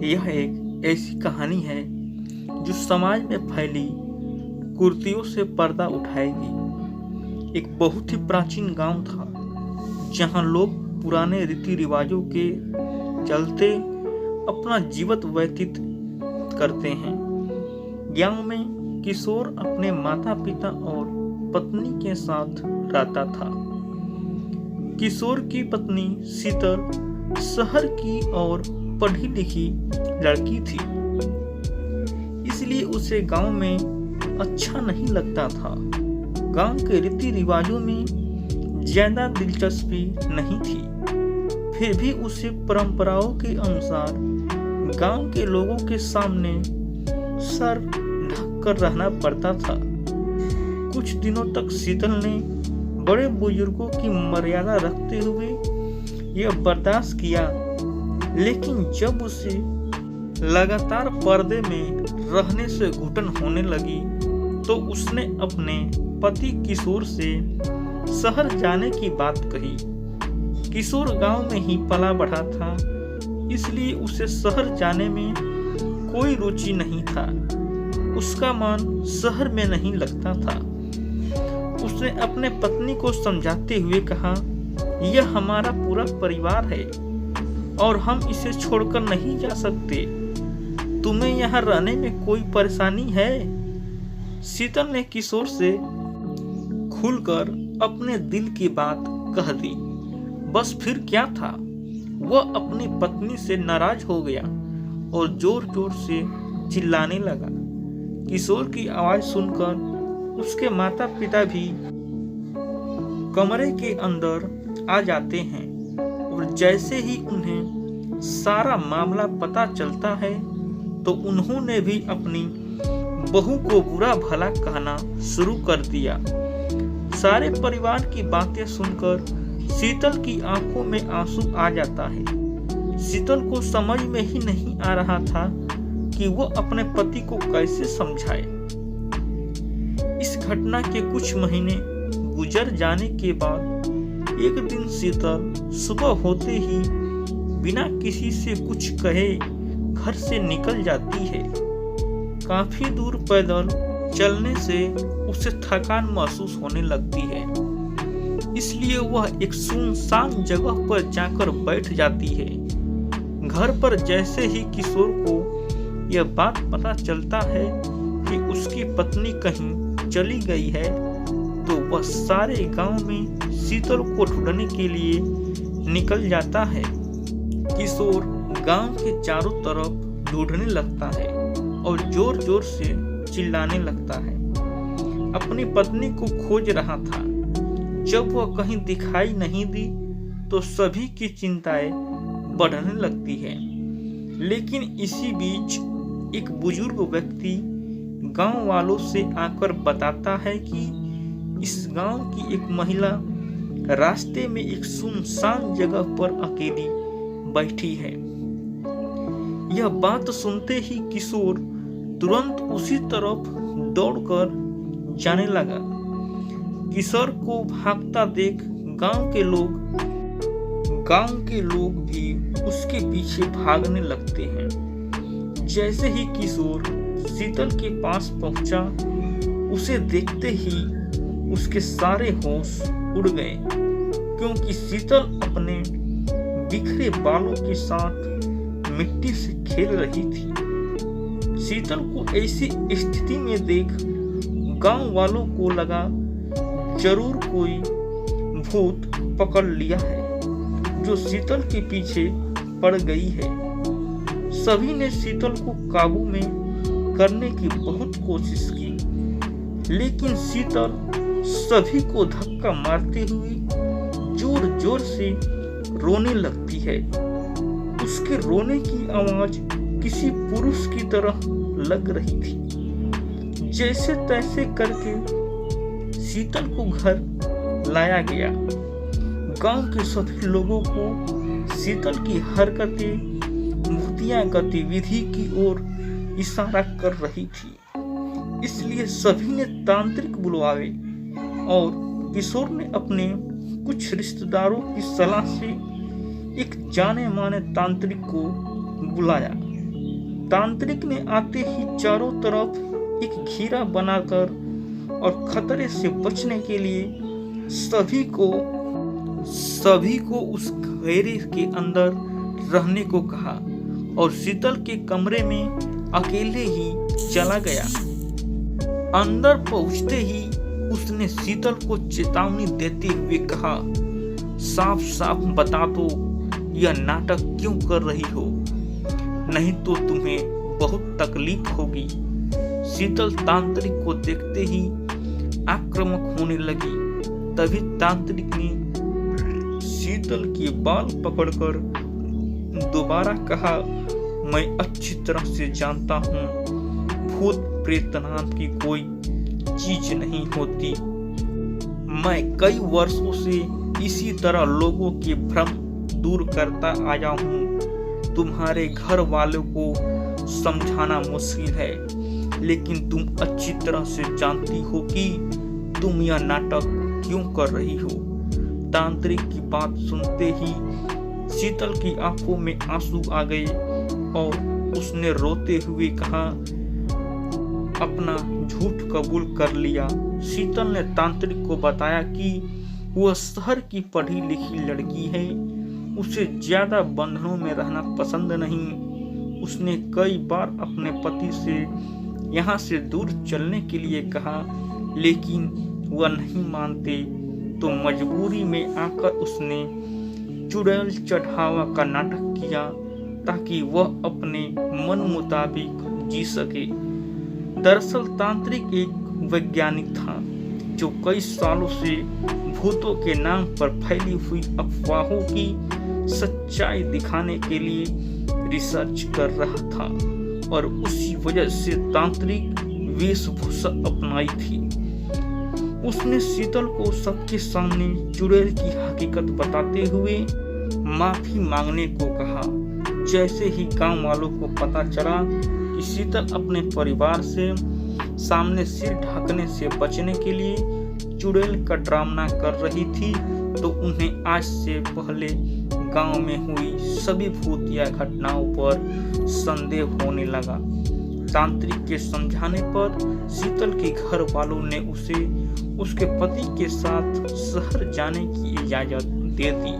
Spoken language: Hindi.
यह एक ऐसी कहानी है जो समाज में फैली कुरीतियों से पर्दा उठाएगी। एक बहुत ही प्राचीन गांव था जहां लोग पुराने रीति रिवाजों के चलते अपना जीवन व्यतीत करते हैं। गांव में किशोर अपने माता पिता और पत्नी के साथ रहता था। किशोर की पत्नी शीतल शहर की और पढ़ी लिखी लड़की थी, इसलिए उसे गांव में अच्छा नहीं लगता था। गांव के रीति रिवाजों में ज्यादा दिलचस्पी नहीं थी, फिर भी उसे परंपराओं के अनुसार गांव के लोगों के सामने सर ढक कर रहना पड़ता था। कुछ दिनों तक शीतल ने बड़े बुजुर्गों की मर्यादा रखते हुए यह बर्दाश्त किया, लेकिन जब उसे लगातार पर्दे में रहने से घुटन होने लगी तो उसने अपने पति किशोर से शहर जाने की बात कही। किशोर गांव में ही पला बढ़ा था, इसलिए उसे शहर जाने में कोई रुचि नहीं था। उसका मन शहर में नहीं लगता था। उसने अपने पत्नी को समझाते हुए कहा, यह हमारा पूरा परिवार है और हम इसे छोड़कर नहीं जा सकते। तुम्हें यहाँ रहने में कोई परेशानी है? शीतल ने किशोर से खुलकर अपने दिल की बात कह दी। बस फिर क्या था, वह अपनी पत्नी से नाराज हो गया और जोर जोर से चिल्लाने लगा। किशोर की आवाज सुनकर उसके माता पिता भी कमरे के अंदर आ जाते हैं और जैसे ही उन्हें सारा मामला पता चलता है तो उन्होंने भी अपनी बहू को बुरा भला कहना शुरू कर दिया। सारे परिवार की बातें सुनकर शीतल की आंखों में आंसू आ जाता है। शीतल को समझ में ही नहीं आ रहा था कि वह अपने पति को कैसे समझाए। इस घटना के कुछ महीने गुजर जाने के बाद एक दिन शीतल सुबह होते ही बिना किसी से कुछ कहे घर से निकल जाती है। काफी दूर पैदल चलने से उसे थकान महसूस होने लगती है, इसलिए वह एक सुनसान जगह पर जाकर बैठ जाती है। घर पर जैसे ही किशोर को यह बात पता चलता है कि उसकी पत्नी कहीं चली गई है तो वह सारे गांव में शीतल को ढूंढने के लिए निकल जाता है। किशोर गांव के चारों तरफ ढूंढने लगता है और जोर जोर से चिल्लाने लगता है। अपनी पत्नी को खोज रहा था। जब वह कहीं दिखाई नहीं दी तो सभी की चिंताएं बढ़ने लगती है। लेकिन इसी बीच एक बुजुर्ग व्यक्ति गांव वालों से आकर बताता है कि इस गांव की एक महिला रास्ते में एक सुनसान जगह पर अकेली बैठी है। यह बात सुनते ही किशोर तुरंत उसी तरफ दौड़कर जाने लगा। किशोर को भागता देख गांव के लोग भी उसके पीछे भागने लगते हैं। जैसे ही किशोर शीतल के पास पहुंचा, उसे देखते ही उसके सारे होश उड़ गए, क्योंकि शीतल अपने बिखरे बालों के साथ मिट्टी से खेल रही थी। शीतल को ऐसी स्थिति में देख गांव वालों को लगा जरूर कोई भूत पकड़ लिया है जो शीतल के पीछे पड़ गई है। सभी ने शीतल को काबू में करने की बहुत कोशिश की, लेकिन शीतल सभी को धक्का मारते हुए जोर जोर से रोने लगती है। उसके रोने की आवाज किसी पुरुष की तरह लग रही थी। जैसे तैसे करके शीतल को घर लाया गया। गांव के सभी लोगों को शीतल की हरकतें भूतिया गतिविधि की ओर इशारा कर रही थी, इसलिए सभी ने तांत्रिक बुलवाए और किशोर ने अपने कुछ रिश्तेदारों की सलाह से एक जाने माने तांत्रिक को बुलाया। तांत्रिक ने आते ही चारों तरफ एक घेरा बनाकर और खतरे से बचने के लिए सभी को उस घेरे के अंदर रहने को कहा और शीतल के कमरे में अकेले ही चला गया। अंदर पहुंचते ही उसने शीतल को चेतावनी देते हुए कहा, साफ साफ बता दो यह नाटक क्यों कर रही हो, नहीं तो तुम्हें बहुत तकलीफ होगी। शीतल तांत्रिक को देखते ही आक्रामक होने लगी। तभी तांत्रिक ने शीतल के बाल पकड़कर दोबारा कहा, मैं अच्छी तरह से जानता हूँ भूत प्रेत नाम की कोई चीज नहीं होती। मैं कई वर्षों से इसी तरह लोगों के भ्रम दूर करता आया हूँ। तुम्हारे घर वालों को समझाना मुश्किल है, लेकिन तुम अच्छी तरह से जानती हो कि तुम यह नाटक क्यों कर रही हो। तांत्रिक की बात सुनते ही शीतल की आंखों में आंसू आ गए और उसने रोते हुए कहा, अपना झूठ कबूल कर लिया। शीतल ने तांत्रिक को बताया कि वह शहर की पढ़ी लिखी लड़की है, उसे ज्यादा बंधनों में रहना पसंद नहीं। उसने कई बार अपने पति से यहाँ से दूर चलने के लिए कहा, लेकिन वह नहीं मानते, तो मजबूरी में आकर उसने चुड़ैल चढ़ावा का नाटक किया ताकि वह अपने मन मुताबिक जी सके। दरअसल तांत्रिक एक वैज्ञानिक था जो कई सालों से भूतों के नाम पर फैली हुई अफवाहों की सच्चाई दिखाने के लिए रिसर्च कर रहा था और उसी वजह से तांत्रिक वेशभूषा अपनाई थी। उसने शीतल को सबके सामने चुड़ैल की हकीकत बताते हुए माफी मांगने को कहा। जैसे ही गांव वालों को पता चला कि शीतल अपने परिवार से सामने सिर ढकने से बचने के लिए चुड़ैल का ड्रामा कर रही थी, तो उन्हें आज से पहले गांव में हुई सभी भूतिया घटनाओं पर संदेह होने लगा। तांत्रिक के समझाने पर शीतल के घर वालों ने उसे उसके पति के साथ शहर जाने की इजाजत दे दी।